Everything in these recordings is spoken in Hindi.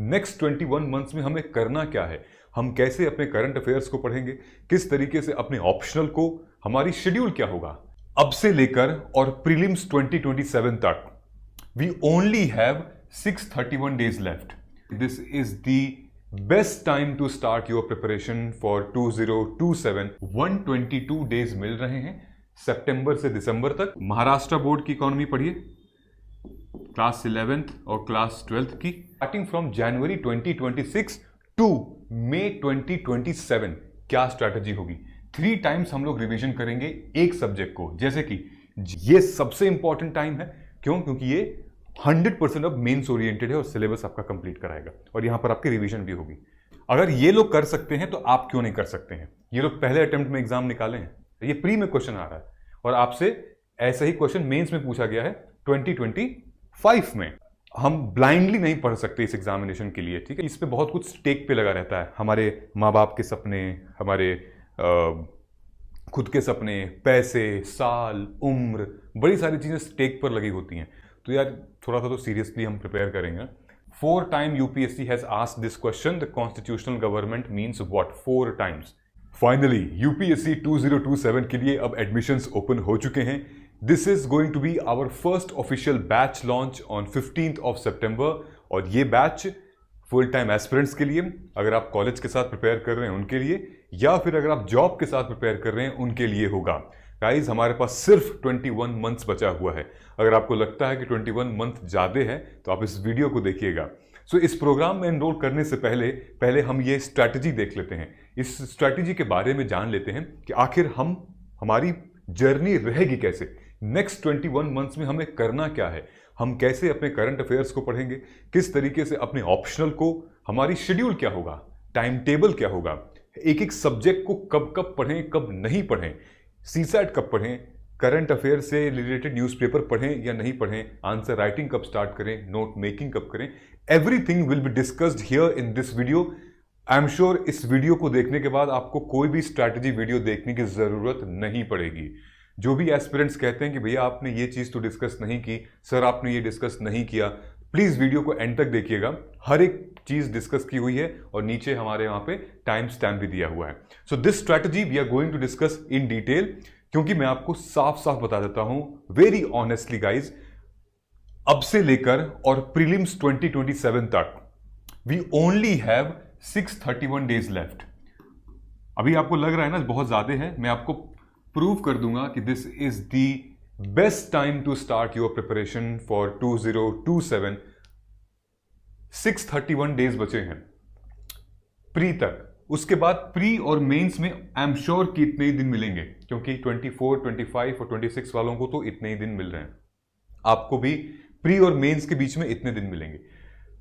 नेक्स्ट 21 मंथ्स में हमें करना क्या है, हम कैसे अपने करंट अफेयर्स को पढ़ेंगे, किस तरीके से अपने ऑप्शनल को, हमारी शेड्यूल क्या होगा अब से लेकर और प्रीलिम्स 2027 तक। We only have 631 days left. This is the best time to start your preparation for 2027. 122 days मिल रहे हैं सितंबर से दिसंबर तक। महाराष्ट्र बोर्ड की इकोनॉमी पढ़िए, क्लास 11th और क्लास 12th की, स्टार्टिंग फ्रॉम जनवरी 2026 टू मई 2027 क्या स्ट्रैटेजी होगी। 3 times हम लोग रिवीजन करेंगे एक सब्जेक्ट को, जैसे कि ये सबसे इंपॉर्टेंट टाइम है। क्यों? क्योंकि ये 100% अब मेंस ओरिएंटेड है और सिलेबस आपका कंप्लीट कराएगा और यहां पर आपकी रिवीजन भी होगी। अगर ये लोग कर सकते हैं तो आप क्यों नहीं कर सकते हैं? ये लोग पहले अटेम्प्ट में एग्जाम निकाले हैं, ये प्री में क्वेश्चन आ रहा है और आपसे ऐसा ही क्वेश्चन मेंस में पूछा गया है 2025 में। हम ब्लाइंडली नहीं पढ़ सकते इस एग्जामिनेशन के लिए, ठीक है। इस पे बहुत कुछ स्टेक पे लगा रहता है, हमारे माँ बाप के सपने, हमारे खुद के सपने, पैसे, साल, उम्र, बड़ी सारी चीजें स्टेक पर लगी होती हैं। तो यार थोड़ा सा तो सीरियसली हम प्रिपेयर करेंगे। 4 times UPSC has asked this question, the constitutional government means what? 4 times। Finally UPSC 2027 के लिए अब एडमिशंस ओपन हो चुके हैं। This is going to be our first official batch launch on 15th of September और ये बैच फुल टाइम एस्पिरेंट्स के लिए, अगर आप कॉलेज के साथ प्रिपेयर कर रहे हैं उनके लिए, या फिर अगर आप जॉब के साथ प्रिपेयर कर रहे हैं उनके लिए होगा। गाइज हमारे पास सिर्फ 21 मंथ्स बचा हुआ है। अगर आपको लगता है कि 21 मंथ ज़्यादा है तो आप इस वीडियो को देखिएगा। सो इस प्रोग्राम में एनरोल करने से पहले हम ये स्ट्रैटेजी देख लेते हैं, इस स्ट्रैटेजी के बारे में जान लेते हैं कि आखिर हमारी जर्नी रहेगी कैसे। नेक्स्ट 21 मंथ्स में हमें करना क्या है, हम कैसे अपने करंट अफेयर्स को पढ़ेंगे, किस तरीके से अपने ऑप्शनल को, हमारी शेड्यूल क्या होगा, टाइम टेबल क्या होगा, एक एक सब्जेक्ट को कब कब पढ़ें, कब नहीं पढ़ें, सीसैट कब पढ़ें, करंट अफेयर से रिलेटेड न्यूज़पेपर पढ़ें या नहीं पढ़ें, आंसर राइटिंग कब स्टार्ट करें, नोट मेकिंग कब करें। Everything will be discussed here in this video. I am sure इस वीडियो को देखने के बाद आपको कोई भी स्ट्रैटेजी वीडियो देखने की जरूरत नहीं पड़ेगी। जो भी एस्पिरेंट्स कहते हैं कि भैया आपने ये चीज तो डिस्कस नहीं की, सर आपने ये डिस्कस नहीं किया, प्लीज वीडियो को एंड तक देखिएगा। हर एक चीज डिस्कस की हुई है और नीचे हमारे वहां पे टाइम स्टैम्प भी दिया हुआ है। So this strategy we are going to discuss in detail, क्योंकि मैं आपको साफ साफ बता देता हूं वेरी ऑनेस्टली गाइज, अब से लेकर और प्रीलिम्स 2027 तक we only have 631 days left. अभी आपको लग रहा है ना बहुत ज्यादा है, मैं आपको प्रूव कर दूंगा कि this is the best time to start your preparation for 2027। 631 days बचे हैं प्री तक। उसके बाद प्री और मेंस में आई एम श्योर कि इतने ही दिन मिलेंगे, क्योंकि 24, 25 और 26 वालों को तो इतने ही दिन मिल रहे हैं। आपको भी प्री और मेंस के बीच में इतने दिन मिलेंगे।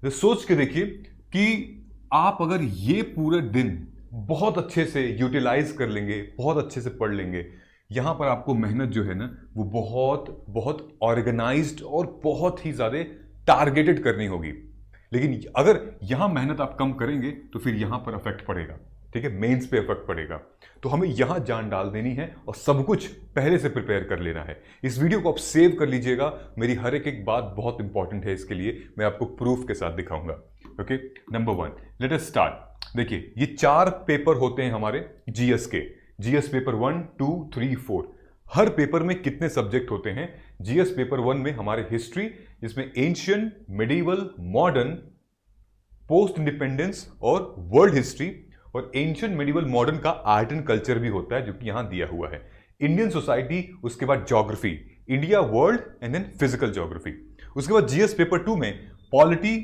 तो सोच के देखिए कि आप अगर ये पूरे दिन बहुत अच्छे से यूटिलाइज कर लेंगे, बहुत अच्छे से पढ़ लेंगे, यहां पर आपको मेहनत जो है ना वो बहुत बहुत ऑर्गेनाइज्ड और बहुत ही ज्यादा टारगेटेड करनी होगी। लेकिन अगर यहां मेहनत आप कम करेंगे तो फिर यहां पर इफेक्ट पड़ेगा, ठीक है, मेंस पे इफेक्ट पड़ेगा। तो हमें यहां जान डाल देनी है और सब कुछ पहले से प्रिपेयर कर लेना है। इस वीडियो को आप सेव कर लीजिएगा, मेरी हर एक बात बहुत इंपॉर्टेंट है, इसके लिए मैं आपको प्रूफ के साथ दिखाऊंगा। Okay, number 1, let us start. देखिए ये 4 पेपर होते हैं हमारे जीएस के, जीएस पेपर 1, 2, 3, 4। हर पेपर में कितने सब्जेक्ट होते हैं? जीएस पेपर 1 में हमारे हिस्ट्री, जिसमें ancient, medieval, modern, post independence और वर्ल्ड हिस्ट्री, और एंशियंट, मिडिवल, मॉडर्न का आर्ट एंड कल्चर भी होता है जो कि यहां दिया हुआ है। इंडियन सोसाइटी, उसके बाद geography, India, world and then physical geography. उसके बाद जीएस पेपर 2 में polity,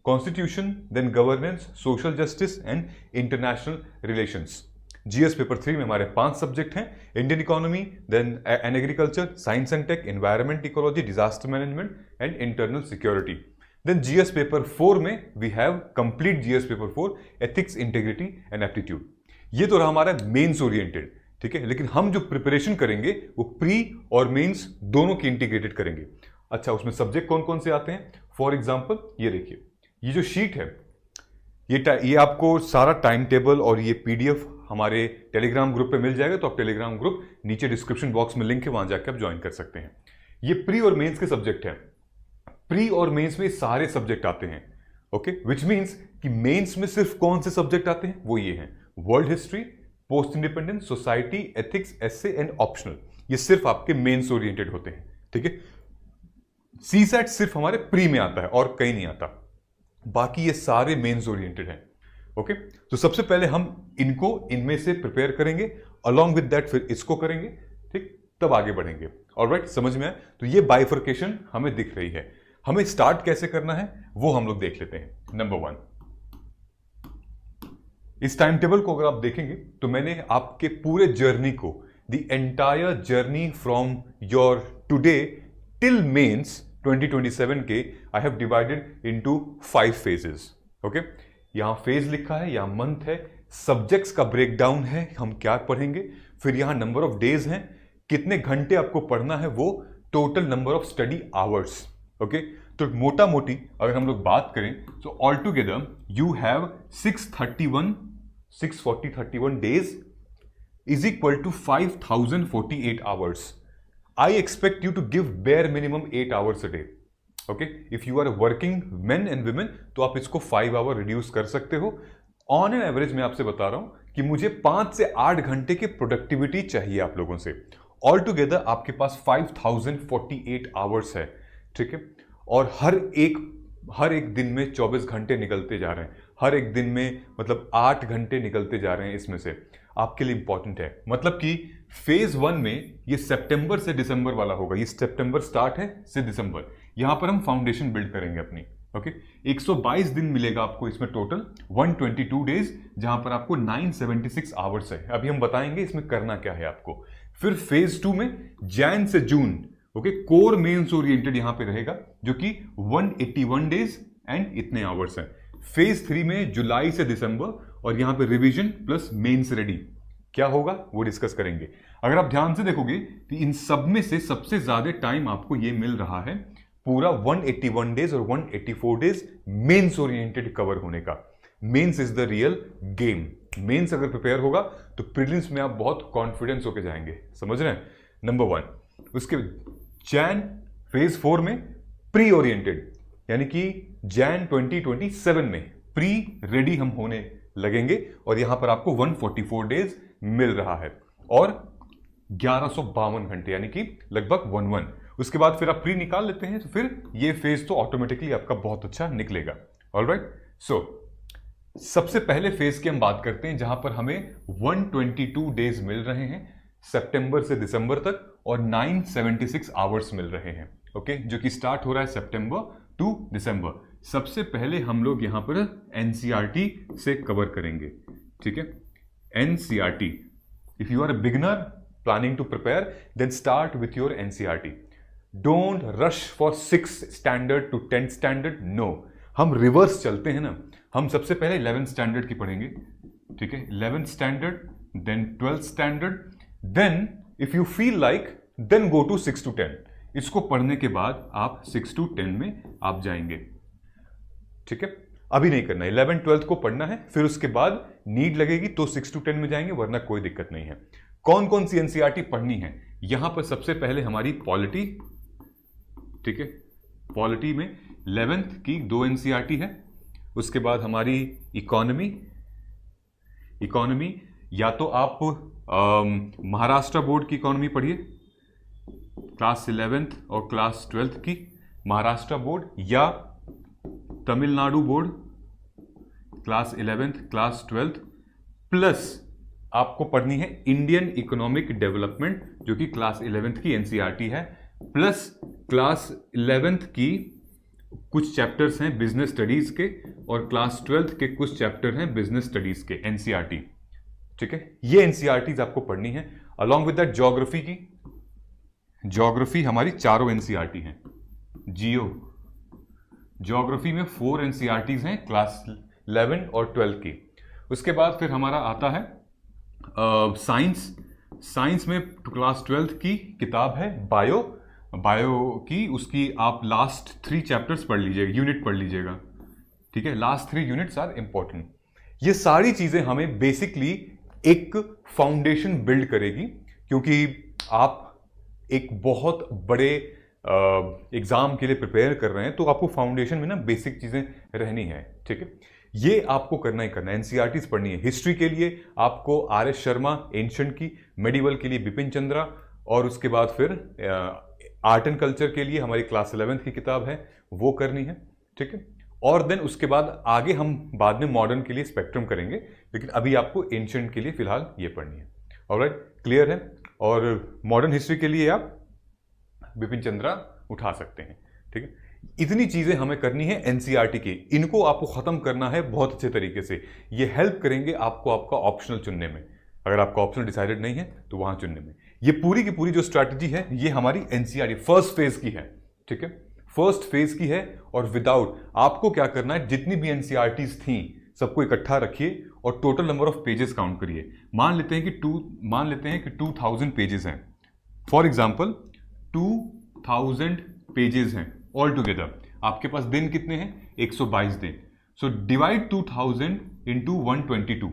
constitution, then governance, social justice and international relations. GS paper 3 में हमारे 5 सब्जेक्ट हैं, Indian economy, then and agriculture, science and tech, environment, ecology, disaster management and internal security. Then GS paper 4 में we have complete GS paper 4, ethics, integrity and aptitude. ये तो रहा हमारा मेंस ओरिएंटेड, ठीक है। लेकिन हम जो प्रिपरेशन करेंगे वो प्री और मेंस दोनों की इंटीग्रेटेड करेंगे। अच्छा, उसमें सब्जेक्ट कौन कौन से आते हैं? फॉर एग्जाम्पल ये देखिए, ये जो शीट है, ये आपको सारा टाइम टेबल और ये पीडीएफ हमारे टेलीग्राम ग्रुप पे मिल जाएगा। तो आप टेलीग्राम ग्रुप, नीचे डिस्क्रिप्शन बॉक्स में लिंक है, वहां जाकर आप ज्वाइन कर सकते हैं। ये प्री और मेंस के सब्जेक्ट है। प्री और मेंस में सारे सब्जेक्ट आते हैं। ओके, विच मीन्स कि मेंस में सिर्फ कौन से सब्जेक्ट आते हैं, वो ये हैं world history, post independence, society, ethics, essay and optional. ये सिर्फ आपके मेंस ओरिएंटेड होते हैं, ठीक है। सीसैट सिर्फ हमारे प्री में आता है और कहीं नहीं आता, बाकी ये सारे मेंस ओरिएंटेड हैं। ओके, तो सबसे पहले हम इनको इनमें से प्रिपेयर करेंगे, अलॉन्ग विद दैट फिर इसको करेंगे, ठीक, तब आगे बढ़ेंगे। ऑलराइट, समझ में आया? तो ये बाइफर्केशन हमें दिख रही है। हमें स्टार्ट कैसे करना है वो हम लोग देख लेते हैं। नंबर 1, इस टाइम टेबल को अगर आप देखेंगे तो मैंने आपके पूरे जर्नी को, the entire journey from your today till mains 2027 के, I have divided into 5 phases. Okay, यहां फेज लिखा है, यहां मंथ है, सब्जेक्ट्स का ब्रेकडाउन है, हम क्या पढ़ेंगे, फिर यहां नंबर ऑफ डेज हैं, कितने घंटे आपको पढ़ना है, वो total number of study hours. Okay, तो मोटा मोटी अगर हम लोग बात करें तो all together you have 631 days is equal to 5048 hours. I expect you to give bare minimum 8 hours a day. Okay? If you are a working men and women, तो आप इसको 5 आवर रिड्यूस कर सकते हो। ऑन एन एवरेज मैं आपसे बता रहा हूं कि मुझे 5 से 8 घंटे की प्रोडक्टिविटी चाहिए आप लोगों से। ऑल टुगेदर आपके पास 5048 आवर्स है, ठीक है। और हर एक दिन में 24 घंटे निकलते जा रहे हैं, हर एक दिन में मतलब 8 घंटे निकलते जा रहे हैं, इसमें से आपके लिए इंपॉर्टेंट है। मतलब कि फेज 1 में ये सितंबर से दिसंबर वाला होगा, ये सितंबर स्टार्ट है से दिसंबर, यहां पर हम फाउंडेशन बिल्ड करेंगे अपनी। ओके, 122 दिन मिलेगा आपको इसमें टोटल, 122 डेज, जहां पर आपको 976 आवर्स है। अभी हम बताएंगे इसमें करना क्या है आपको। फिर फेज 2 में जैन से जून, ओके, कोर मेंस ओरिएंटेड यहां पे रहेगा, जो कि 181 डेज एंड इतने आवर्स हैं। फेज 3 में जुलाई से दिसंबर, और यहां पे रिवीजन प्लस मेंस रेडी क्या होगा वो डिस्कस करेंगे। अगर आप ध्यान से देखोगे तो इन सब में से सबसे ज्यादा टाइम आपको ये मिल रहा है पूरा 181 डेज और 184 डेज मेंस ओरिएंटेड कवर होने का। Mains is the real game. Mains अगर प्रिपेयर होगा तो प्रीलिम्स में आप बहुत कॉन्फिडेंस होके जाएंगे, समझ रहे हैं? नंबर 1। उसके जैन फेज 4 में प्री ओरिएंटेड, यानी कि जैन 2027 में प्री रेडी हम होने लगेंगे, और यहां पर आपको 144 डेज मिल रहा है और 1152 घंटे, यानी कि लगभग 11। उसके बाद फिर आप प्री निकाल लेते हैं तो फिर ये फेज तो ऑटोमेटिकली आपका बहुत अच्छा निकलेगा। ऑलराइट, सो सबसे पहले फेज की हम बात करते हैं जहां पर हमें 122 डेज मिल रहे हैं सितंबर से दिसंबर तक, और 976 आवर्स मिल रहे हैं। ओके, जो कि स्टार्ट हो रहा है सितंबर टू दिसंबर। सबसे पहले हम लोग यहां पर एनसीईआरटी से कवर करेंगे, ठीक है। NCERT, if you are a beginner planning to prepare, then start with your NCERT. Don't rush for 6th standard to 10th standard, no, हम रिवर्स चलते हैं ना। हम सबसे पहले 11th स्टैंडर्ड की पढ़ेंगे, ठीक है, 11th standard, then 12th standard, then if you feel like then go to 6 to 10। इसको पढ़ने के बाद आप 6 to 10 में आप जाएंगे, ठीक है। अभी नहीं करना है, 11th 12th को पढ़ना है, फिर उसके बाद नीड लगेगी तो 6 to 10 में जाएंगे, वरना कोई दिक्कत नहीं है। कौन कौन सी एनसीईआरटी पढ़नी है? यहां पर सबसे पहले हमारी पॉलिटी, ठीक है, पॉलिटी में 11th की 2 एनसीईआरटी है। उसके बाद हमारी इकोनॉमी, या तो आप महाराष्ट्र बोर्ड की इकोनॉमी पढ़िए, क्लास 11th और क्लास 12th की महाराष्ट्र बोर्ड, या Tamil Nadu board class 11th class 12th, plus आपको पढ़नी है इंडियन इकोनॉमिक डेवलपमेंट, जो कि क्लास 11th की एनसीईआरटी है, प्लस क्लास 11th की कुछ चैप्टर्स हैं बिजनेस स्टडीज के, और क्लास 12th के कुछ चैप्टर हैं बिजनेस स्टडीज के एनसीईआरटी, ठीक है। ये एनसीईआरटीज आपको पढ़नी है। अलॉन्ग विद दैट ज्योग्राफी की, ज्योग्राफी हमारी चारों एनसीईआरटी हैं। ज्योग्राफी में 4 एनसीईआरटीज हैं क्लास 11 और 12 की। उसके बाद फिर हमारा आता है साइंस में क्लास 12th की किताब है बायो की, उसकी आप लास्ट 3 चैप्टर्स पढ़ लीजिएगा, यूनिट पढ़ लीजिएगा, ठीक है। Last 3 units are important. ये सारी चीजें हमें बेसिकली एक फाउंडेशन बिल्ड करेगी, क्योंकि आप एक बहुत बड़े एग्जाम के लिए प्रिपेयर कर रहे हैं तो आपको फाउंडेशन में ना बेसिक चीजें रहनी है, ठीक है। ये आपको करना ही करना है। एनसीईआरटीज पढ़नी है। हिस्ट्री के लिए आपको आर.एस. शर्मा एंशंट की, मेडिवल के लिए बिपिन चंद्रा, और उसके बाद फिर आर्ट एंड कल्चर के लिए हमारी क्लास 11th की किताब है वो करनी है, ठीक है। और देन उसके बाद आगे हम बाद में मॉडर्न के लिए स्पेक्ट्रम करेंगे, लेकिन अभी आपको एंशंट के लिए फिलहाल ये पढ़नी है। ऑलराइट, क्लियर है। और मॉडर्न हिस्ट्री के लिए आप बिपिन चंद्रा उठा सकते हैं, ठीक है। इतनी चीजें हमें करनी है एनसीईआरटी की, इनको आपको खत्म करना है बहुत अच्छे तरीके से। ये हेल्प करेंगे आपको आपका ऑप्शनल चुनने में। अगर आपका ऑप्शनल डिसाइडेड नहीं है तो वहां चुनने में। ये पूरी की पूरी जो स्ट्रैटेजी है ये हमारी एनसीईआरटी फर्स्ट फेज की है, ठीक है, फर्स्ट फेज की है। और विदाउट आपको क्या करना है, जितनी भी एनसीईआरटीज थी सबको इकट्ठा रखिए और total number of pages count करिए। मान लेते हैं कि 2000 पेजेस हैं, फॉर एग्जाम्पल 2000 पेजेस हैं ऑल टुगेदर। आपके पास दिन कितने हैं? 122 दिन। सो डिवाइड 2000 इंटू 122,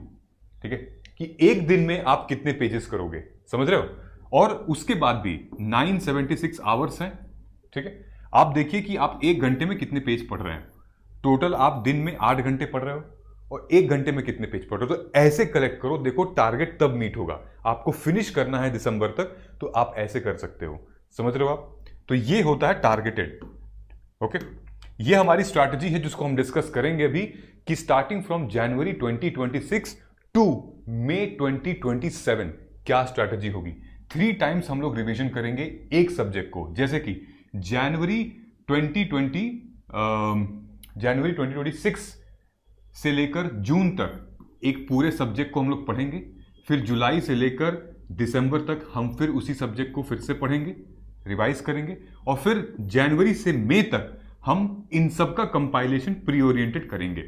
ठीक है, कि एक दिन में आप कितने पेजेस करोगे, समझ रहे हो। और उसके बाद भी 976 आवर्स हैं, ठीक है। आप देखिए कि आप एक घंटे में कितने पेज पढ़ रहे हैं। टोटल आप दिन में 8 घंटे पढ़ रहे हो और एक घंटे में कितने पेज पढ़ रहे हो। तो ऐसे कलेक्ट करो, देखो टारगेट तब मीट होगा। आपको फिनिश करना है दिसंबर तक, तो आप ऐसे कर सकते हो, समझ रहे हो आप। तो ये होता है टारगेटेड, ओके। ये हमारी स्ट्रैटेजी है जिसको हम डिस्कस करेंगे अभी, कि स्टार्टिंग फ्रॉम जनवरी 2026 टू मई 2027 क्या स्ट्रैटेजी होगी। 3 टाइम्स हम लोग रिवीजन करेंगे एक सब्जेक्ट को। जैसे कि जनवरी 2026 से लेकर जून तक एक पूरे सब्जेक्ट को हम लोग पढ़ेंगे। फिर जुलाई से लेकर दिसंबर तक हम फिर उसी सब्जेक्ट को फिर से पढ़ेंगे, रिवाइज करेंगे। और फिर जनवरी से मई तक हम इन सब का कंपाइलेशन प्री ओरिएंटेड करेंगे,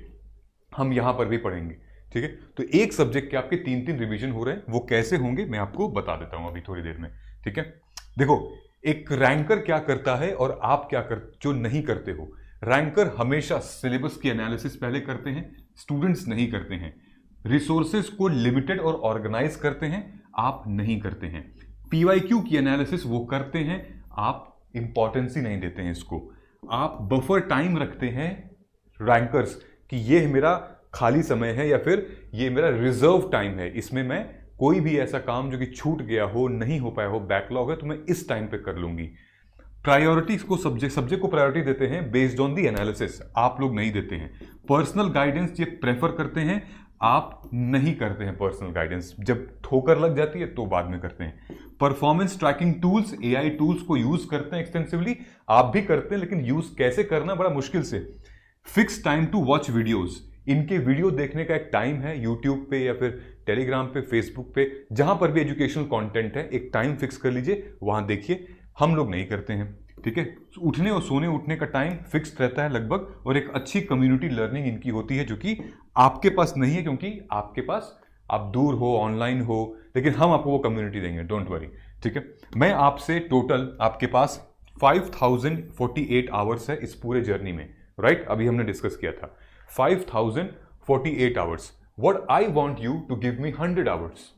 हम यहां पर भी पढ़ेंगे, ठीक है। तो एक सब्जेक्ट के आपके 3-3 रिवीजन हो रहे हैं। वो कैसे होंगे मैं आपको बता देता हूं अभी थोड़ी देर में, ठीक है। देखो, एक रैंकर क्या करता है और आप क्या जो नहीं करते हो। रैंकर हमेशा सिलेबस की एनालिसिस पहले करते हैं, स्टूडेंट्स नहीं करते हैं। रिसोर्सेज को लिमिटेड और ऑर्गेनाइज करते हैं, आप नहीं करते हैं। पीवाईक्यू की एनालिसिस वो करते हैं, आप इंपॉर्टेंस ही नहीं देते हैं इसको। आप बफर टाइम रखते हैं रैंकर्स कि ये मेरा खाली समय है या फिर ये मेरा रिजर्व टाइम है, इसमें मैं कोई भी ऐसा काम जो कि छूट गया हो, नहीं हो पाया हो, बैकलॉग है, तो मैं इस टाइम पे कर लूंगी। प्रायोरिटीज को सब्जेक्ट को प्रायोरिटी देते हैं बेस्ड ऑन दी एनालिसिस, आप लोग नहीं देते हैं। पर्सनल गाइडेंस ये प्रेफर करते हैं, आप नहीं करते हैं पर्सनल गाइडेंस। जब ठोकर लग जाती है तो बाद में करते हैं। Performance tracking tools, AI tools को यूज करते हैं एक्सटेंसिवली, आप भी करते हैं, लेकिन यूज कैसे करना बड़ा मुश्किल से। Fix time to watch videos, इनके वीडियो देखने का एक टाइम है, यूट्यूब पे या फिर टेलीग्राम पे, फेसबुक पे, जहां पर भी एजुकेशनल कंटेंट है, एक टाइम फिक्स कर लीजिए, वहां देखिए। हम लोग नहीं करते हैं, ठीक है। उठने और सोने उठने का टाइम फिक्स रहता है लगभग, और एक अच्छी कम्युनिटी लर्निंग इनकी होती है जो कि आपके पास नहीं है, क्योंकि आपके पास आप दूर हो, ऑनलाइन हो, लेकिन हम आपको वो कम्युनिटी देंगे, डोंट वरी, ठीक है। मैं आपसे टोटल आपके पास 5048 आवर्स है इस पूरे जर्नी में, राइट। अभी हमने डिस्कस किया था 5048 hours. What I want you to give me 100 hours,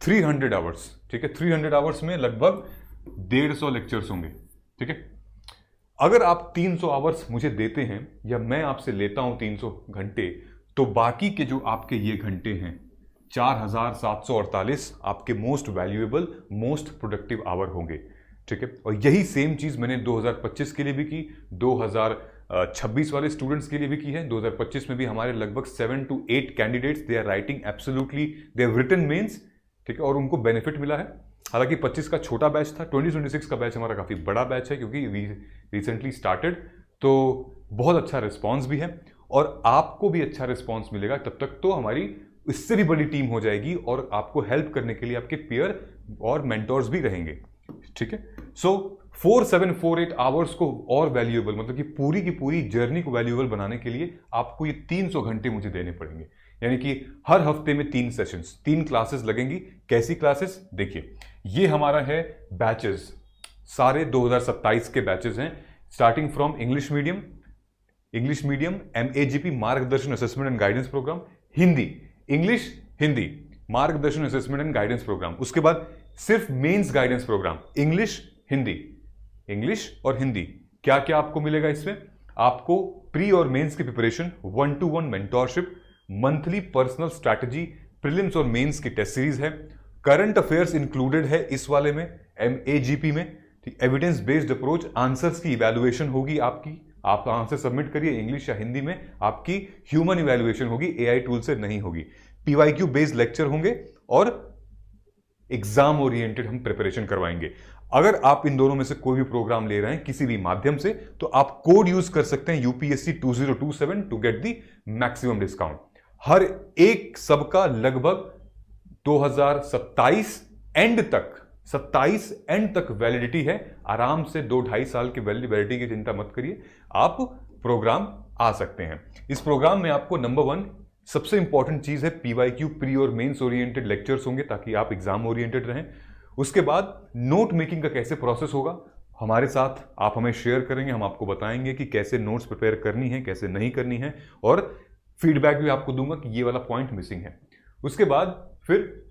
300 hours, ठीक है। 300 आवर्स में लगभग 150 लेक्चर्स होंगे, ठीक है। अगर आप 300 आवर्स मुझे देते हैं या मैं आपसे लेता हूं 300 घंटे, तो बाकी के जो आपके ये घंटे हैं 4748 आपके most valuable, most productive hour होंगे, ठीक है। और यही सेम चीज मैंने 2025 के लिए भी की, 2026 वाले स्टूडेंट्स के लिए भी की है। 2025 में भी हमारे लगभग 7 to 8 candidates, they are writing absolutely, they have written mains, ठीक है, और उनको बेनिफिट मिला है। हालांकि 25 का छोटा बैच था, 2026 का बैच हमारा काफ़ी बड़ा बैच है क्योंकि वी रिसेंटली स्टार्टेड, तो बहुत अच्छा रिस्पॉन्स भी है और आपको भी अच्छा रिस्पॉन्स मिलेगा। तब तक तो हमारी इससे भी बड़ी टीम हो जाएगी और आपको हेल्प करने के लिए आपके पीयर और मेंटोर्स भी रहेंगे, ठीक है। सो 4748 आवर्स को और वैल्यूएबल, मतलब कि पूरी की पूरी जर्नी को वैल्यूएबल बनाने के लिए आपको ये 300 घंटे मुझे देने पड़ेंगे। यानी कि हर हफ्ते में 3 सेशंस, 3 क्लासेस लगेंगी। कैसी क्लासेस? देखिए, ये हमारा है बैचेस, सारे 2027 के बैचेस हैं, starting from English medium MAGP Margdarshan assessment and guidance programme, Hindi, English Hindi Margdarshan assessment and guidance programme. उसके बाद सिर्फ mains guidance programme, English Hindi, English और हिंदी। क्या क्या आपको मिलेगा इसमें? आपको प्री और मेंस की preparation, 1-to-1 mentorship, monthly personal strategy, prelims और मेंस की टेस्ट सीरीज है, करंट अफेयर्स इंक्लूडेड है इस वाले में, MAGP में, एविडेंस बेस्ड अप्रोच, आंसर्स की इवैल्यूएशन होगी आपकी, आप आंसर सबमिट करिए इंग्लिश या हिंदी में, आपकी ह्यूमन इवैल्यूएशन होगी, AI टूल से नहीं होगी, PYQ बेस्ड लेक्चर होंगे और एग्जाम ओरिएंटेड हम प्रिपरेशन करवाएंगे। अगर आप इन दोनों में से कोई भी प्रोग्राम ले रहे हैं किसी भी माध्यम से, तो आप कोड यूज कर सकते हैं UPSC 2027 to get the maximum discount. हर एक सबका लगभग 2027 एंड तक वैलिडिटी है। आराम से 2-2.5 साल की वैलिडिटी की चिंता मत करिए, आप प्रोग्राम आ सकते हैं। इस प्रोग्राम में आपको नंबर 1 सबसे इंपॉर्टेंट चीज है PYQ प्री और मेंस ओरिएंटेड लेक्चर्स होंगे ताकि आप एग्जाम ओरिएंटेड रहें। उसके बाद नोट मेकिंग का कैसे प्रोसेस होगा हमारे साथ आप हमें शेयर करेंगे, हम आपको बताएंगे कि कैसे नोट्स प्रिपेयर करनी है, कैसे नहीं करनी है, और फीडबैक भी आपको दूंगा कि ये वाला पॉइंट मिसिंग है। उसके बाद फिर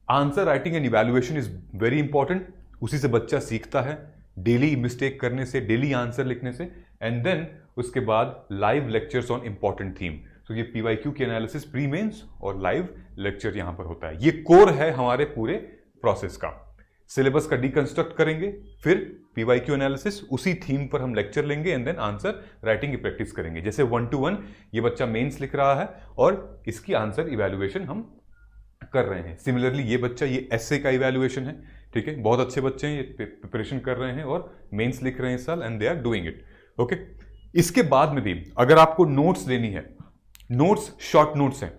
answer writing and evaluation is very important, उसी से बच्चा सीखता है, डेली मिस्टेक करने से, डेली आंसर लिखने से। एंड देन उसके बाद live lectures on important theme. तो ये PYQ की एनालिसिस प्री मेंस और लाइव लेक्चर यहां पर होता है। ये कोर है हमारे पूरे प्रोसेस का। सिलेबस का डिकंस्ट्रक्ट करेंगे, फिर PYQ एनालिसिस, उसी थीम पर हम लेक्चर लेंगे एंड देन आंसर राइटिंग की प्रैक्टिस करेंगे। जैसे 1-to-1 ये बच्चा मेंस लिख रहा है और इसकी आंसर इवैल्यूएशन हम कर रहे हैं। सिमिलरली ये बच्चा, ये एस्से का इवैल्यूएशन है, ठीक है, बहुत अच्छे बच्चे हैं, ये प्रिपरेशन कर रहे हैं और मेंस लिख रहे हैं इस साल and they are doing it. Okay, इसके बाद में भी अगर आपको नोट्स लेनी है, नोट्स शॉर्ट नोट्स हैं,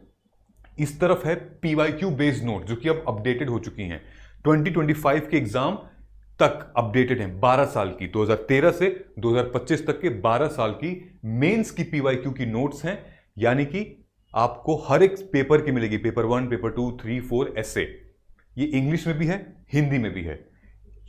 इस तरफ है PYQ बेस्ड नोट जो कि अब अपडेटेड हो चुकी हैं, 2025 के एग्जाम तक अपडेटेड हैं, 12 साल की, 2013 से 2025 तक के 12 साल की मेंस की PYQ की नोट्स हैं। यानी कि आपको हर एक पेपर की मिलेगी, पेपर 1, पेपर 2, 3, 4 ऐसे। ये इंग्लिश में भी है, हिंदी में भी है।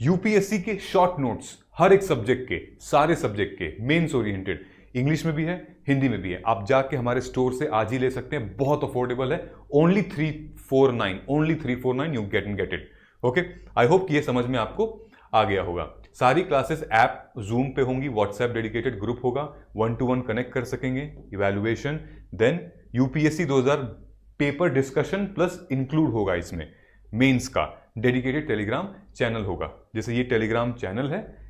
UPSC के शॉर्ट नोट्स हर एक सब्जेक्ट के, सारे सब्जेक्ट के, मेंस ओरिएंटेड, इंग्लिश में भी है, हिंदी में भी है। आप जाके हमारे स्टोर से आज ही ले सकते हैं, बहुत अफोर्डेबल है, only 349 you get it. Okay, I hope कि ये समझ में आपको आ गया होगा। सारी क्लासेस ऐप जूम पे होंगी, व्हाट्सएप डेडिकेटेड ग्रुप होगा, 1-to-1 कनेक्ट कर सकेंगे, evaluation, then UPSC 2000 paper discussion plus include होगा इसमें, मेंस का डेडिकेटेड टेलीग्राम चैनल होगा। जैसे ये टेलीग्राम चैनल है,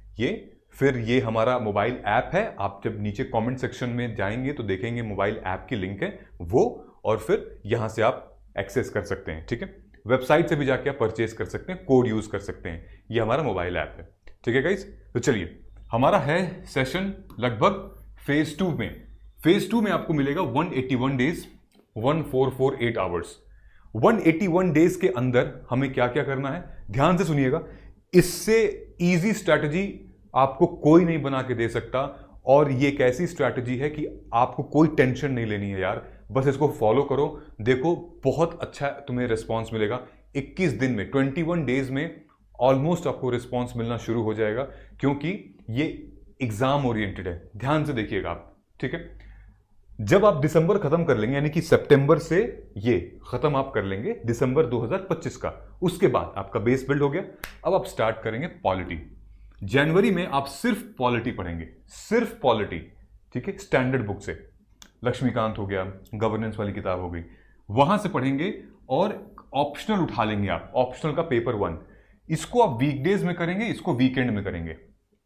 फिर ये हमारा मोबाइल ऐप है। आप जब नीचे कमेंट सेक्शन में जाएंगे तो देखेंगे मोबाइल ऐप की लिंक है वो, और फिर यहां से आप एक्सेस कर सकते हैं, ठीक है। वेबसाइट से भी जाके आप परचेज कर सकते हैं, कोड यूज कर सकते हैं। ये हमारा मोबाइल ऐप है, ठीक है गाइस। तो चलिए, हमारा है सेशन लगभग फेज 2 में। फेज 2 में आपको मिलेगा 181 डेज, 1448 आवर्स। 181 डेज के अंदर हमें क्या क्या करना है, ध्यान से सुनिएगा। इससे इजी स्ट्रैटेजी आपको कोई नहीं बना के दे सकता, और ये एक ऐसी स्ट्रैटेजी है कि आपको कोई टेंशन नहीं लेनी है यार, बस इसको फॉलो करो, देखो बहुत अच्छा तुम्हें रिस्पॉन्स मिलेगा। 21 दिन में, 21 डेज में ऑलमोस्ट आपको रिस्पॉन्स मिलना शुरू हो जाएगा, क्योंकि ये एग्जाम ओरिएंटेड है। ध्यान से देखिएगा आप, ठीक है। जब आप दिसंबर खत्म कर लेंगे, यानी कि सितंबर से ये खत्म आप कर लेंगे दिसंबर 2025 का, उसके बाद आपका बेस बिल्ड हो गया। अब आप स्टार्ट करेंगे पॉलिटी। जनवरी में आप सिर्फ पॉलिटी पढ़ेंगे, सिर्फ पॉलिटी, ठीक है, स्टैंडर्ड बुक से, लक्ष्मीकांत हो गया, गवर्नेंस वाली किताब हो गई, वहां से पढ़ेंगे, और ऑप्शनल उठा लेंगे आप, ऑप्शनल का पेपर 1। इसको आप वीकडेज में करेंगे, इसको वीकेंड में करेंगे,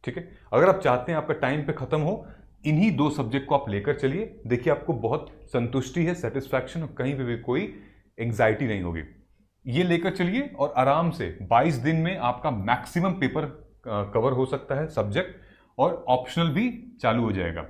ठीक है। अगर आप चाहते हैं आपका टाइम पे खत्म हो, इन्हीं 2 सब्जेक्ट को आप लेकर चलिए, देखिए आपको बहुत संतुष्टि है, सेटिस्फैक्शन, और कहीं पे भी कोई एंग्जाइटी नहीं होगी। ये लेकर चलिए और आराम से 22 दिन में आपका मैक्सिमम पेपर कवर हो सकता है सब्जेक्ट, और ऑप्शनल भी चालू हो जाएगा।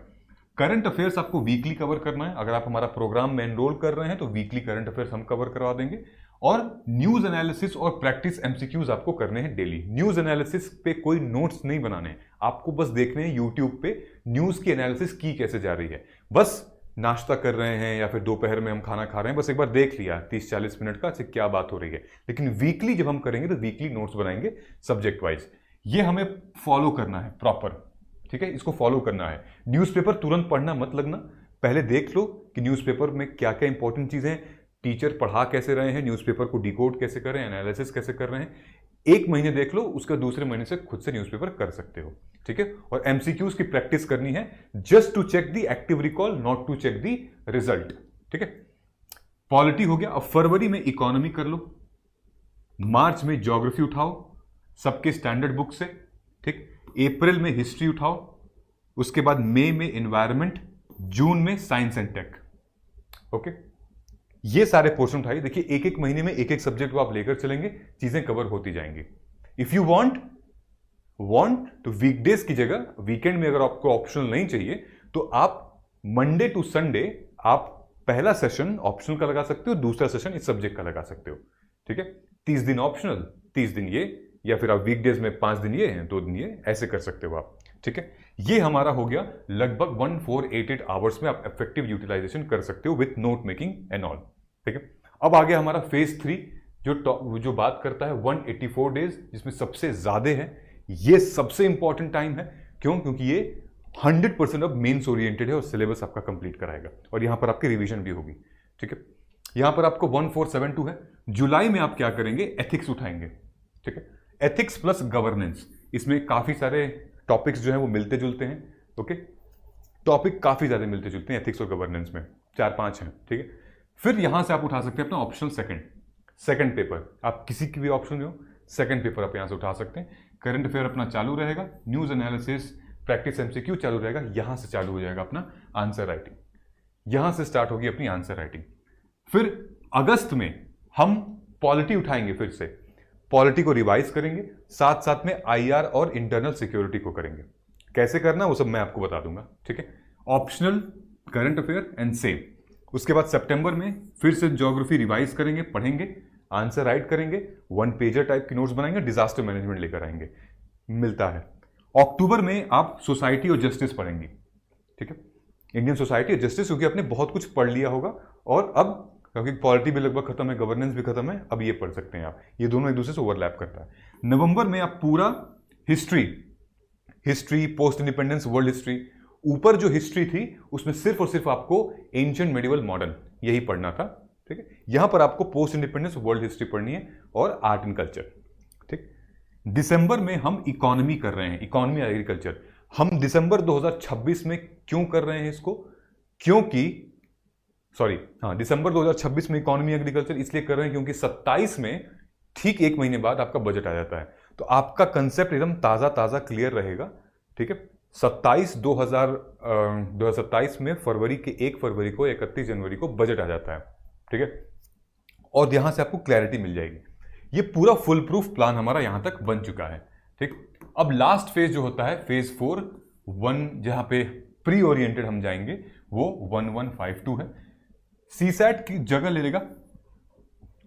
करंट अफेयर्स आपको वीकली कवर करना है। अगर आप हमारा प्रोग्राम में एनरोल कर रहे हैं तो वीकली करंट अफेयर्स हम कवर करवा देंगे, और न्यूज एनालिसिस और प्रैक्टिस MCQs आपको करने हैं डेली। न्यूज एनालिसिस पे कोई नोट्स नहीं बनाने हैं, आपको बस देखने हैं यूट्यूब पे न्यूज की एनालिसिस की कैसे जा रही है। बस नाश्ता कर रहे हैं या फिर दोपहर में हम खाना खा रहे हैं, बस एक बार देख लिया 30-40 मिनट का क्या बात हो रही है। लेकिन वीकली जब हम करेंगे तो वीकली नोट्स बनाएंगे सब्जेक्ट वाइज। ये हमें फॉलो करना है प्रॉपर, ठीक है, इसको फॉलो करना है। न्यूज़पेपर तुरंत पढ़ना मत लगना, पहले देख लो कि न्यूज़पेपर में क्या क्या इंपॉर्टेंट चीजें हैं, टीचर पढ़ा कैसे रहे हैं, न्यूज़पेपर को डिकोड कैसे कर रहे हैं, एनालिसिस कैसे कर रहे हैं। एक महीने देख लो, उसके दूसरे महीने से खुद से न्यूज़पेपर कर सकते हो, ठीक है। और एमसीक्यूज की प्रैक्टिस करनी है, just to check the active recall, not to check the result, ठीक है। पॉलिटी हो गया। अब फरवरी में इकोनॉमी कर लो, मार्च में ज्योग्राफी उठाओ सबके स्टैंडर्ड बुक से, ठीक। अप्रैल में हिस्ट्री उठाओ, उसके बाद मई में एनवायरमेंट, जून में साइंस एंड टेक, ओके। ये सारे पोर्शन उठाइए। देखिए एक एक महीने में एक एक सब्जेक्ट को आप लेकर चलेंगे, चीजें कवर होती जाएंगी। इफ यू वांट तो वीकडेज की जगह वीकेंड में अगर आपको ऑप्शनल नहीं चाहिए तो आप मंडे टू संडे आप पहला सेशन ऑप्शनल का लगा सकते हो, दूसरा सेशन इस सब्जेक्ट का लगा सकते हो, ठीक है। 30 दिन ऑप्शनल, 30 दिन ये, या फिर आप वीकडेज में 5 दिन ये हैं, 2 दिन ये, ऐसे कर सकते हो आप, ठीक है। ये हमारा हो गया लगभग 1488 आवर्स में आप इफेक्टिव यूटिलाइजेशन कर सकते हो with note making and all, ठीक है। अब आ गया हमारा फेज 3 जो बात करता है 184 डेज, जिसमें सबसे ज्यादा है। ये सबसे इंपॉर्टेंट टाइम है, क्यों? क्योंकि ये 100% अब मेंस ओरिएंटेड है और सिलेबस आपका कंप्लीट कराएगा, और यहां पर आपकी रिवीजन भी होगी, ठीक है। यहां पर आपको 1472 है। जुलाई में आप क्या करेंगे? एथिक्स उठाएंगे, ठीक है। एथिक्स प्लस गवर्नेंस, इसमें काफी सारे टॉपिक्स जो हैं वो मिलते जुलते हैं, ओके। टॉपिक काफी ज्यादा मिलते जुलते हैं एथिक्स और गवर्नेंस में, 4-5 हैं, ठीक है। फिर यहां से आप उठा सकते हैं अपना ऑप्शनल सेकंड पेपर, आप किसी की भी ऑप्शन हो, सेकंड पेपर आप यहां से उठा सकते हैं। करंट अफेयर अपना चालू रहेगा, न्यूज एनालिसिस, प्रैक्टिस एमसीक्यू चालू रहेगा। यहां से चालू हो जाएगा अपना आंसर राइटिंग, यहां से स्टार्ट होगी अपनी आंसर राइटिंग। फिर अगस्त में हम पॉलिटी उठाएंगे, फिर से पॉलिटी को रिवाइज करेंगे, साथ साथ में आईआर और इंटरनल सिक्योरिटी को करेंगे। कैसे करना वो सब मैं आपको बता दूंगा, ठीक है। Optional, current affair and same. उसके बाद सितंबर में फिर से ज्योग्राफी रिवाइज करेंगे, पढ़ेंगे, आंसर राइट करेंगे, 1 पेजर टाइप की नोट्स बनाएंगे, डिजास्टर मैनेजमेंट लेकर आएंगे, मिलता है। अक्टूबर में आप सोसाइटी और जस्टिस पढ़ेंगे, ठीक है। इंडियन सोसाइटी और जस्टिस, क्योंकि आपने बहुत कुछ पढ़ लिया होगा, और अब क्योंकि पॉलिटी भी लगभग खत्म है, गवर्नेंस भी खत्म है, अब ये पढ़ सकते हैं आप। ये दोनों एक दूसरे से ओवरलैप करता है। नवंबर में आप पूरा history, post independence, world history, ऊपर जो हिस्ट्री थी उसमें सिर्फ और सिर्फ आपको एंशिएंट, मेडिवल, मॉडर्न यही पढ़ना था, ठीक है। यहां पर आपको पोस्ट इंडिपेंडेंस, वर्ल्ड हिस्ट्री पढ़नी है और आर्ट एंड कल्चर, ठीक। दिसंबर में हम इकोनॉमी कर रहे हैं, इकोनॉमी एग्रीकल्चर। हम दिसंबर 2026 में क्यों कर रहे हैं इसको? दिसंबर 2026 में इकोनॉमी एग्रीकल्चर इसलिए कर रहे हैं क्योंकि 27 में ठीक एक महीने बाद आपका बजट आ जाता है, तो आपका कंसेप्ट एकदम ताजा क्लियर रहेगा, ठीक है। 2027 में फरवरी के 1 फरवरी को, 31 जनवरी को बजट आ जाता है, ठीक है। और यहां से आपको क्लैरिटी मिल जाएगी। ये पूरा फुल प्रूफ प्लान हमारा यहां तक बन चुका है, ठीक। अब लास्ट फेज जो होता है फेज 4, जहां पे प्री ओरिएंटेड हम जाएंगे, वो 1152 है। सीसैट की जगह ले लेगा,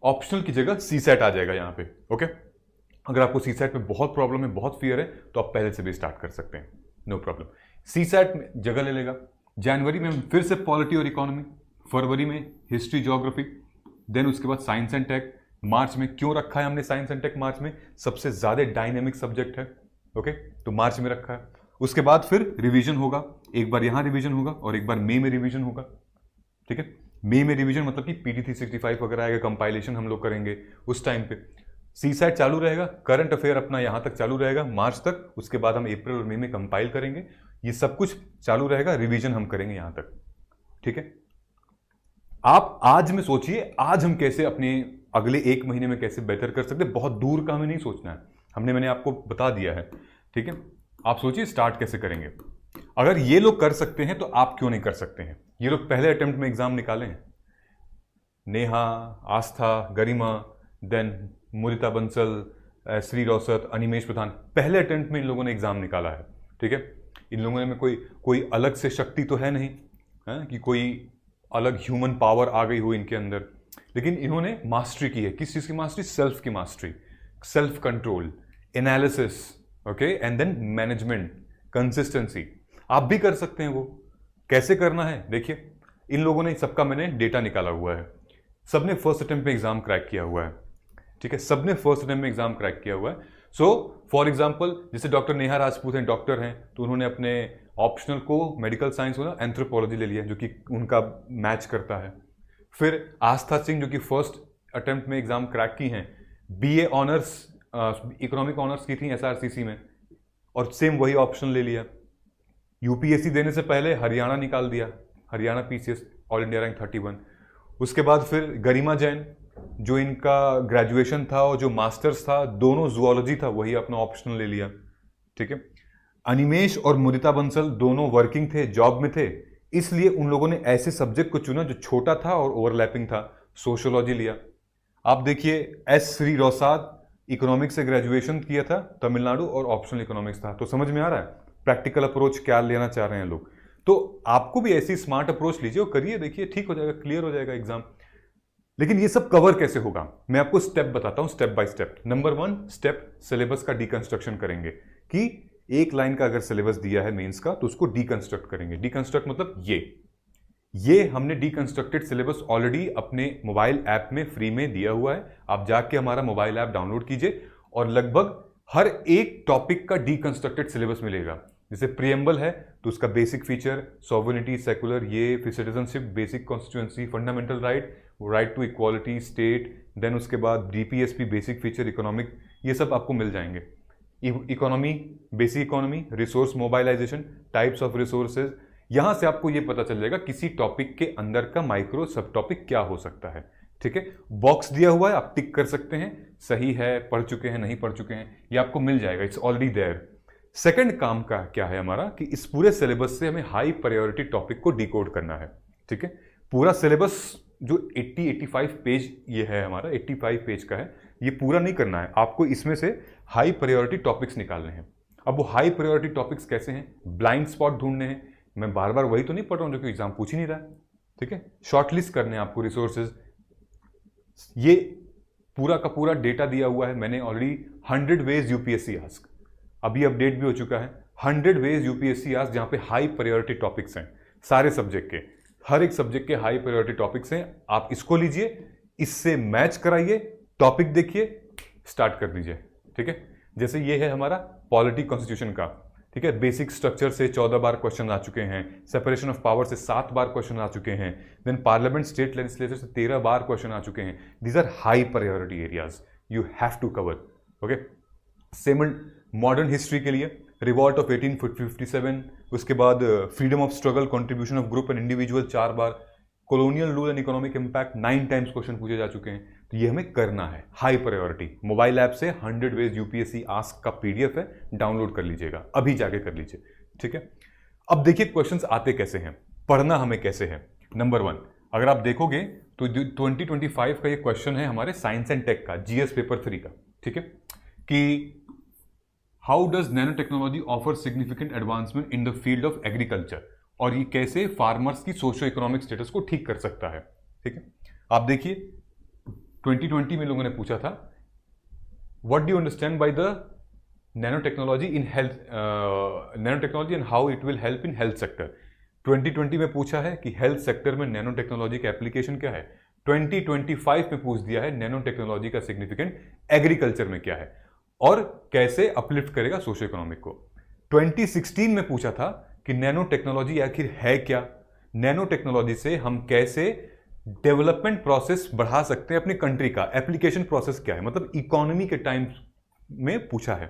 ऑप्शनल की जगह सीसैट आ जाएगा यहां पे, ओके। अगर आपको सीसैट में बहुत प्रॉब्लम है, बहुत फियर है, तो आप पहले से भी स्टार्ट कर सकते हैं, नो प्रॉब्लम। सीसैट में जगह ले लेगा। जनवरी में फिर से पॉलिटी और इकोनॉमी, फरवरी में हिस्ट्री, ज्योग्राफी, देन उसके बाद साइंस एंड टेक। मार्च में क्यों रखा है हमने साइंस एंड टेक? मार्च में सबसे ज्यादा डायनेमिक सब्जेक्ट है, ओके, तो मार्च में रखा है। उसके बाद फिर रिवीजन होगा, एक बार यहां रिवीजन होगा और एक बार मई में रिवीजन होगा, ठीक है। मई में रिवीजन मतलब कि पीटी 365 वगैरह आएगा, कंपाइलेशन हम लोग करेंगे उस टाइम पे। सीसैट चालू रहेगा, करंट अफेयर अपना यहां तक चालू रहेगा मार्च तक, उसके बाद हम अप्रैल और मई में कंपाइल करेंगे, ये सब कुछ चालू रहेगा, रिवीजन हम करेंगे यहां तक, ठीक है। आप आज में सोचिए, आज हम कैसे अपने अगले 1 महीने में कैसे बेहतर कर सकते हैं। बहुत दूर का हमें नहीं सोचना है, मैंने आपको बता दिया है, ठीक है। आप सोचिए स्टार्ट कैसे करेंगे। अगर ये लोग कर सकते हैं तो आप क्यों नहीं कर सकते हैं? ये लोग पहले अटेम्प्ट में एग्जाम निकाले हैं, नेहा, आस्था, गरिमा, देन मुदिता बंसल, श्री रौसत, अनिमेश प्रधान, पहले अटेम्प्ट में इन लोगों ने एग्जाम निकाला है, ठीक है। इन लोगों में कोई अलग से शक्ति तो है नहीं, है कि कोई अलग ह्यूमन पावर आ गई हो इनके अंदर, लेकिन इन्होंने मास्टरी की है। किस चीज की मास्टरी? सेल्फ की mastery, self control, analysis, okay, and then management, consistency. आप भी कर सकते हैं। वो कैसे करना है देखिए, इन लोगों ने सबका मैंने डेटा निकाला हुआ है, सबने फर्स्ट अटेम्प्ट में एग्जाम क्रैक किया हुआ है, ठीक है, सबने फर्स्ट अटेम्प्ट में एग्जाम क्रैक किया हुआ है। सो फॉर एग्जांपल जैसे डॉक्टर नेहा राजपूत हैं, डॉक्टर हैं, तो उन्होंने अपने ऑप्शनल को मेडिकल साइंस हो ना, एंथ्रोपोलॉजी ले लिया जो कि उनका मैच करता है। फिर आस्था सिंह जो कि फर्स्ट अटेम्प्ट में एग्जाम क्रैक की हैं, बीए ऑनर्स इकोनॉमिक ऑनर्स की थी एसआरसीसी में, और सेम वही ऑप्शन ले लिया। यूपीएससी देने से पहले हरियाणा निकाल दिया, Haryana PCS all India rank 31। उसके बाद फिर गरिमा जैन, जो इनका ग्रेजुएशन था और जो मास्टर्स था दोनों जूलॉजी था, वही अपना ऑप्शनल ले लिया। ठीक है। अनिमेश और मुदिता बंसल दोनों वर्किंग थे, जॉब में थे, इसलिए उन लोगों ने ऐसे सब्जेक्ट को चुना जो छोटा था और ओवरलैपिंग था, सोशियोलॉजी लिया। आप देखिए एस श्री रौसाद इकोनॉमिक्स से ग्रेजुएशन किया था तमिलनाडु, और ऑप्शनल इकोनॉमिक्स था। तो समझ में आ रहा है प्रैक्टिकल अप्रोच क्या लेना चाह रहे हैं लोग। तो आपको भी ऐसी स्मार्ट अप्रोच लीजिए और करिए, देखिए ठीक हो जाएगा, क्लियर हो जाएगा एग्जाम। लेकिन ये सब कवर कैसे होगा, मैं आपको स्टेप बताता हूं, step by step. Number 1 step, syllabus का डिकंस्ट्रक्शन करेंगे, कि एक लाइन का अगर सिलेबस दिया है मेंस का तो उसको डिकंस्ट्रक्ट करेंगे। डिकंस्ट्रक्ट मतलब ये हमने डिकंस्ट्रक्टेड सिलेबस ऑलरेडी अपने मोबाइल ऐप में फ्री में दिया हुआ है। आप जाके हमारा मोबाइल ऐप डाउनलोड कीजिए और लगभग हर एक टॉपिक का डिकंस्ट्रक्टेड सिलेबस मिलेगा। जैसे प्रीएम्बल है तो उसका बेसिक फीचर, सॉवरेनिटी, सेकुलर, ये फिर citizenship, basic constituency, fundamental right to equality, state, then उसके बाद डीपीएसपी, बेसिक फीचर, इकोनॉमिक, ये सब आपको मिल जाएंगे। Economy, basic economy, resource mobilisation, types of resources, यहां से आपको ये पता चल जाएगा किसी टॉपिक के अंदर का माइक्रो सब टॉपिक क्या हो सकता है। ठीक है, बॉक्स दिया हुआ है, आप टिक कर सकते हैं, सही है, पढ़ चुके हैं, नहीं पढ़ चुके हैं, ये आपको मिल जाएगा, इट्स ऑलरेडी देयर। सेकंड काम का क्या है हमारा, कि इस पूरे सिलेबस से हमें हाई प्रायोरिटी टॉपिक को डिकोड करना है। ठीक है, पूरा सिलेबस जो 80-85 पेज ये है हमारा, 85 पेज का है, ये पूरा नहीं करना है आपको, इसमें से हाई प्रायोरिटी टॉपिक्स निकालने हैं। अब वो हाई प्रायोरिटी टॉपिक्स कैसे हैं, ब्लाइंड स्पॉट ढूंढने हैं, मैं बार बार वही तो नहीं पढ़ रहा हूं जो कि एग्जाम पूछ ही नहीं रहा है। ठीक है, शॉर्टलिस्ट करने हैं आपको रिसोर्सेज, ये पूरा का पूरा डेटा दिया हुआ है मैंने ऑलरेडी। 100 वेज यूपीएससी आस्क, अभी अपडेट भी हो चुका है, 100 वेज यूपीएससी आस्क, जहां पे हाई प्रायोरिटी टॉपिक्स हैं, सारे सब्जेक्ट के, हर एक सब्जेक्ट के हाई प्रायोरिटी टॉपिक्स हैं। आप इसको लीजिए, इससे मैच कराइए, टॉपिक देखिए, स्टार्ट कर दीजिए। ठीक है, जैसे ये है हमारा पॉलिटी कॉन्स्टिट्यूशन का। ठीक है, बेसिक स्ट्रक्चर से 14 बार क्वेश्चन आ चुके हैं, सेपरेशन ऑफ पावर से 7 बार क्वेश्चन आ चुके हैं, देन पार्लियामेंट स्टेट लेजिस्लेचर से 13 बार क्वेश्चन आ चुके हैं। These are high priority areas, you have to cover. Okay, same modern history के लिए रिवॉल्ट ऑफ 1857, उसके बाद freedom of struggle, contribution of group and individual 4 बार, colonial rule and economic impact 9 times question पूछे जा चुके हैं। तो ये हमें करना है हाई प्रायोरिटी। मोबाइल ऐप से 100 वेज यूपीएससी आस्क का पीडीएफ है, डाउनलोड कर लीजिएगा, अभी जाके कर लीजिए। ठीक है, अब देखिए क्वेश्चंस आते कैसे हैं, पढ़ना हमें कैसे है। नंबर 1, अगर आप देखोगे तो 2025 का ये क्वेश्चन है हमारे साइंस एंड टेक का, जीएस पेपर 3 का। ठीक है, कि how does nano technology offer significant advancement in the field of agriculture, और ये कैसे फार्मर्स की सोशो इकोनॉमिक स्टेटस को ठीक कर सकता है। ठीक है, आप देखिए 2020 में लोगों ने पूछा था, what do you understand by the nano technology in health, nano technology and how it will help in health sector. 2020 में पूछा है कि हेल्थ सेक्टर में नैनो टेक्नोलॉजी का एप्लीकेशन क्या है। 2025 में पूछ दिया है नैनो टेक्नोलॉजी का सिग्निफिकेंट एग्रीकल्चर में क्या है और कैसे अपलिफ्ट करेगा सोशो इकोनॉमिक को। 2016 में पूछा था कि नैनो टेक्नोलॉजी आखिर है क्या, नैनो टेक्नोलॉजी से हम कैसे डेवलपमेंट प्रोसेस बढ़ा सकते हैं अपनी कंट्री का, एप्लीकेशन प्रोसेस क्या है, मतलब इकोनॉमी के टाइम में पूछा है।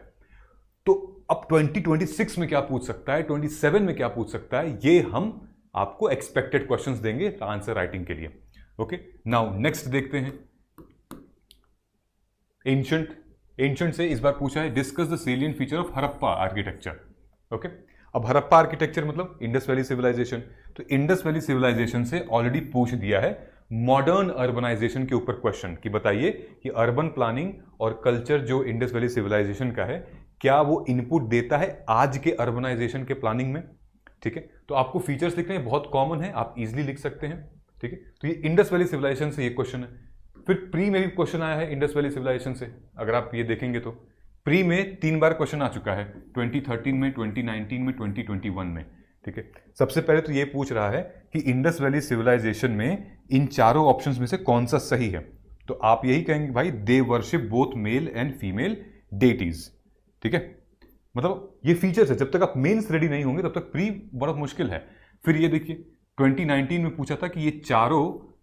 तो अब 2026 में क्या पूछ सकता है, 27 में क्या पूछ सकता है, ये हम आपको एक्सपेक्टेड क्वेश्चंस देंगे आंसर राइटिंग के लिए। ओके, नाउ नेक्स्ट देखते हैं। एंशिएंट से इस बार पूछा है discuss the salient feature of Harappa architecture. Okay, अब हड़प्पा आर्किटेक्चर मतलब इंडस वैली सिविलाइजेशन। तो इंडस वैली सिविलाइजेशन से ऑलरेडी पूछ दिया है मॉडर्न अर्बनाइजेशन के ऊपर क्वेश्चन कि बताइए कि अर्बन प्लानिंग और कल्चर जो इंडस वैली सिविलाइजेशन का है, क्या वो इनपुट देता है आज के अर्बनाइजेशन के प्लानिंग में। ठीक है, तो आपको फीचर्स लिखने हैं, बहुत कॉमन है, आप इजीली लिख सकते हैं। ठीक है, तो ये इंडस वैली सिविलाइजेशन से ये क्वेश्चन है। फिर प्री में भी क्वेश्चन आया है इंडस वैली सिविलाइजेशन से, अगर आप ये देखेंगे तो प्री में 3 बार क्वेश्चन आ चुका है, 2013 में, 2019 में, 2021 में। ठीक है, सबसे पहले तो ये पूछ रहा है कि इंडस वैली सिविलाइजेशन में इन चारों ऑप्शंस में से कौन सा सही है। तो आप यही कहेंगे भाई they worship both male and female deities. ठीक है, मतलब ये फीचर्स है, जब तक आप मेंस रेडी नहीं होंगे तब तक प्री बड़ा मुश्किल है। फिर ये देखिए 2019 में पूछा था कि ये चारों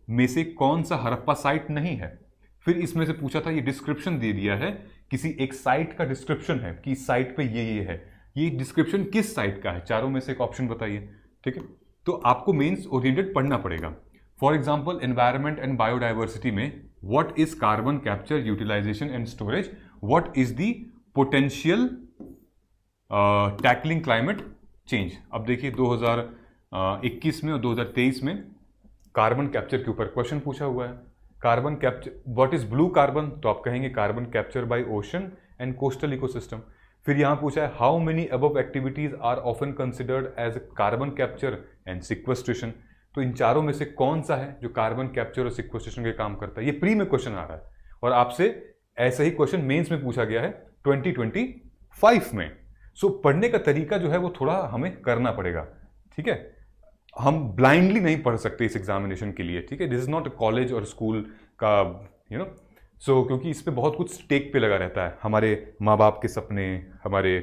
में से कौन सा हड़प्पा साइट नहीं है। फिर इसमें से पूछा था, ये डिस्क्रिप्शन दे दिया है किसी एक साइट का डिस्क्रिप्शन है कि साइट पे ये है, ये डिस्क्रिप्शन किस साइट का है, चारों में से एक ऑप्शन बताइए। ठीक है, तो आपको मेंस ओरिएंटेड पढ़ना पड़ेगा। For example environment and biodiversity में what is carbon capture, utilisation and storage, what is the potential tackling climate change. अब देखिए 2021 में और 2023 में कार्बन कैप्चर के ऊपर क्वेश्चन पूछा हुआ है। Carbon capture, what is blue carbon, तो आप कहेंगे carbon capture by ocean and coastal ecosystem. फिर यहां पूछा है how many above activities are often considered as carbon capture and sequestration, तो इन चारों में से कौन सा है जो कार्बन कैप्चर और सिक्वेस्ट्रेशन के काम करता है। ये प्री में क्वेश्चन आ रहा है और आपसे ऐसा ही क्वेश्चन मेंस में पूछा गया है 2025 में। सो पढ़ने का तरीका जो है वो थोड़ा हमें करना पड़ेगा। ठीक है, हम ब्लाइंडली नहीं पढ़ सकते इस एग्जामिनेशन के लिए। ठीक है, दिस इज नॉट कॉलेज और स्कूल का यू नो सो, क्योंकि इस पे बहुत कुछ स्टेक पे लगा रहता है। हमारे माँ बाप के सपने, हमारे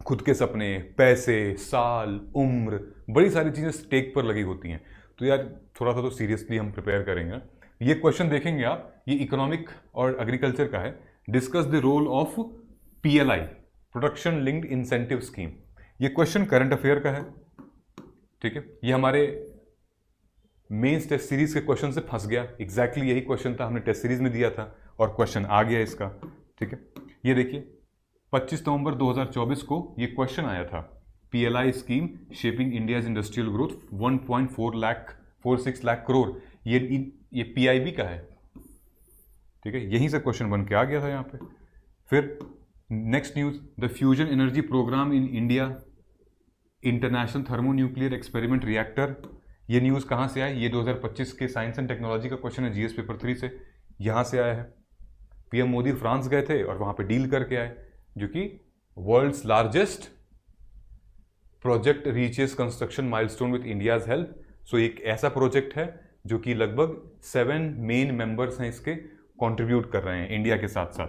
खुद के सपने, पैसे, साल, उम्र, बड़ी सारी चीज़ें स्टेक पर लगी होती हैं। तो यार थोड़ा सा तो सीरियसली हम प्रिपेयर करेंगे। ये क्वेश्चन देखेंगे आप, ये इकोनॉमिक और एग्रीकल्चर का है। Discuss the role of PLI, production linked incentive scheme. ये क्वेश्चन करंट अफेयर का है। ठीक है, ये हमारे मेंस टेस्ट सीरीज के क्वेश्चन से फंस गया। एग्जैक्टली यही क्वेश्चन था, हमने टेस्ट सीरीज में दिया था और क्वेश्चन आ गया इसका। ठीक है, ये देखिए 25 नवंबर 2024 को ये क्वेश्चन आया था। PLI scheme shaping India's industrial growth 1.46 lakh crore, ये PIB का है। ठीक है, यहीं से क्वेश्चन बन के आ गया था यहाँ पे। फिर next news, the fusion energy programme in India, international thermonuclear experiment reactor. ये न्यूज़ कहाँ से आई, ये 2025 के साइंस एंड टेक्नोलॉजी का क्वेश्चन है, GS पेपर 3 से यहाँ से आया है। PM मोदी फ्रांस गए थे और वहाँ पे डील करके आए, जो कि world's largest project reaches construction milestone with India's help. So एक ऐसा प्रोजेक्ट है जो कि लगभग 7 मेन मेंबर्स हैं इसके, कंट्रीब्यूट कर रहे हैं इंडिया के साथ साथ।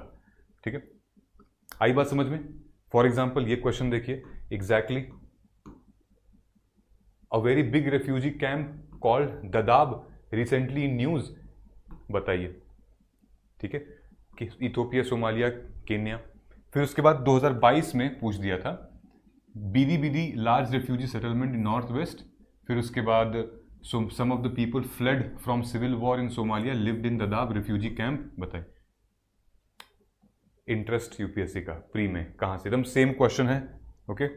ठीक है, आई बात समझ में। फॉर एग्जाम्पल ये क्वेश्चन देखिए, exactly a very big refugee camp called Dadaab recently in news, बताइए। ठीक है, कि इथोपिया, सोमालिया, केन्या। फिर उसके बाद 2022 में पूछ दिया था बीदी large refugee settlement in north west. फिर उसके बाद some of the people fled from civil war in Somalia lived in Dadaab refugee camp, बताइए। इंटरेस्ट यूपीएससी का प्री में कहाँ से, एकदम सेम क्वेश्चन है। ओके,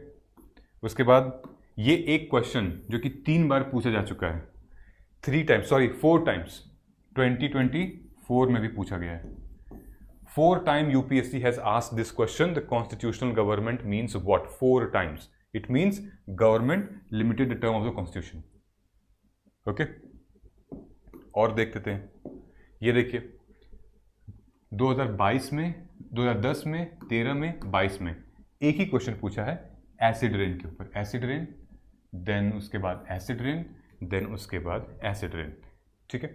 उसके बाद ये एक क्वेश्चन जो कि 3 बार पूछा जा चुका है, 4 टाइम्स 2024 में भी पूछा गया है। 4 time UPSC has asked this question, the constitutional government means what. 4 times, it means government limited the term of the constitution. Okay, और देखते हैं, ये देखिए 2022 में, 2010 में, 13 में, 22 में एक ही क्वेश्चन पूछा है एसिड रेन के ऊपर। एसिड रेन, देन उसके बाद एसिड रेन, देन उसके बाद एसिड रेन। ठीक है,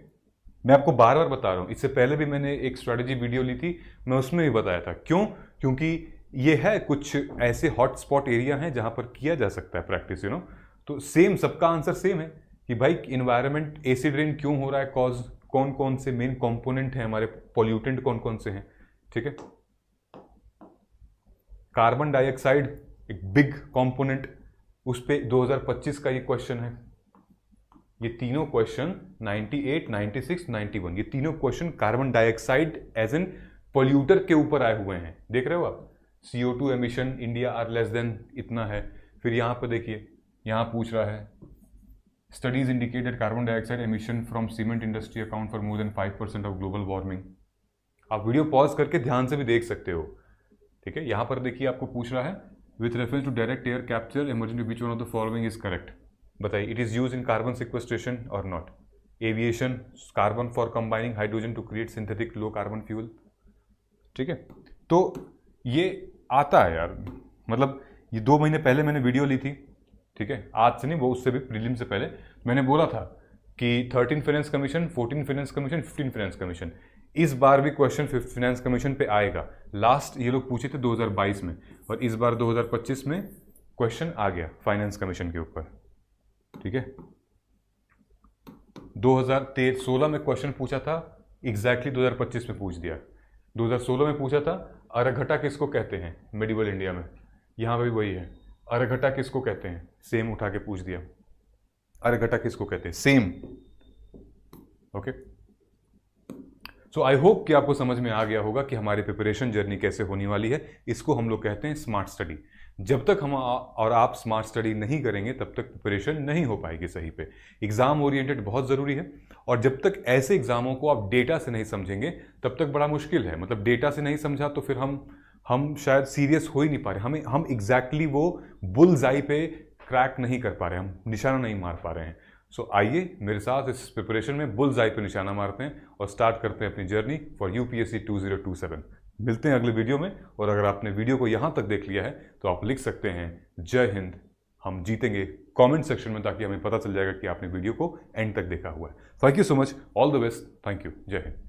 मैं आपको बार बार बता रहा हूं, इससे पहले भी मैंने एक स्ट्रेटेजी वीडियो ली थी, मैं उसमें भी बताया था। क्यों? क्योंकि ये है कुछ ऐसे हॉट स्पॉट एरिया हैं जहां पर किया जा सकता है प्रैक्टिस, यू नो। तो सेम, सबका आंसर सेम है कि भाई इन्वायरमेंट एसिड रेन क्यों हो रहा है, कॉज कौन कौन से मेन कंपोनेंट हैं हमारे, पॉल्यूटेंट कौन कौन से हैं। ठीक है, कार्बन डाइऑक्साइड एक बिग कंपोनेंट, उस पे 2025 का ये क्वेश्चन है। ये तीनों क्वेश्चन 98, 96, 91, ये तीनों question carbon dioxide as an polluter के ऊपर आए हुए हैं। देख रहे हो आप, CO2 emission India are less than इतना है। फिर यहाँ पर देखिए, यहाँ पूछ रहा है studies indicate that carbon dioxide emission from cement industry account for more than 5% of global warming. आप वीडियो पॉज करके ध्यान से भी देख सकते हो। ठीक है, यहाँ पर देखिए आपको पूछ रहा है with reference to direct air capture emerging which one of the following is correct, बताइए। It is use in carbon sequestration और not. Aviation, carbon for combining hydrogen to create synthetic low carbon fuel. ठीक है, तो ये आता है यार, मतलब ये 2 महीने पहले मैंने वीडियो ली थी। ठीक है, आज से नहीं, वो उससे भी प्रीलिम से पहले मैंने बोला था कि 13 finance commission, 14 finance commission, 15 finance commission, इस बार भी क्वेश्चन फाइनेंस कमीशन पे आएगा। लास्ट ये लोग पूछे थे 2022 में, और इस बार 2025 में क्वेश्चन आ गया फाइनेंस कमीशन के ऊपर। ठीक है, 2016 में क्वेश्चन पूछा था, एग्जैक्टली 2025 में पूछ दिया। 2016 में पूछा था अरघटा किसको कहते हैं मेडिवल इंडिया में, यहाँ पे भी वही है, अरघटा किसको कहते हैं, सेम उठा के पूछ दिया, अरघटा किसको कहते हैं, same. Okay, so I hope कि आपको समझ में आ गया होगा कि हमारी प्रिपरेशन जर्नी कैसे होने वाली है। इसको हम लोग कहते हैं स्मार्ट स्टडी। जब तक हम और आप स्मार्ट स्टडी नहीं करेंगे तब तक प्रिपरेशन नहीं हो पाएगी सही पे। एग्जाम ओरिएंटेड बहुत ज़रूरी है, और जब तक ऐसे एग्जामों को आप डेटा से नहीं समझेंगे तब तक बड़ा मुश्किल है। मतलब डेटा से नहीं समझा तो फिर हम शायद सीरियस हो ही नहीं पा रहे, हम एग्जैक्टली वो बुल्स आई पे क्रैक नहीं कर पा रहे, हम निशाना नहीं मार पा रहे हैं। सो आइए मेरे साथ इस प्रिपरेशन में बुल्स आई पे निशाना मारते हैं और स्टार्ट करते हैं अपनी जर्नी फॉर यूपीएससी 2027। मिलते हैं अगले वीडियो में, और अगर आपने वीडियो को यहाँ तक देख लिया है तो आप लिख सकते हैं जय हिंद, हम जीतेंगे कमेंट सेक्शन में, ताकि हमें पता चल जाएगा कि आपने वीडियो को एंड तक देखा हुआ है। Thank you so much, all the best, thank you, जय हिंद।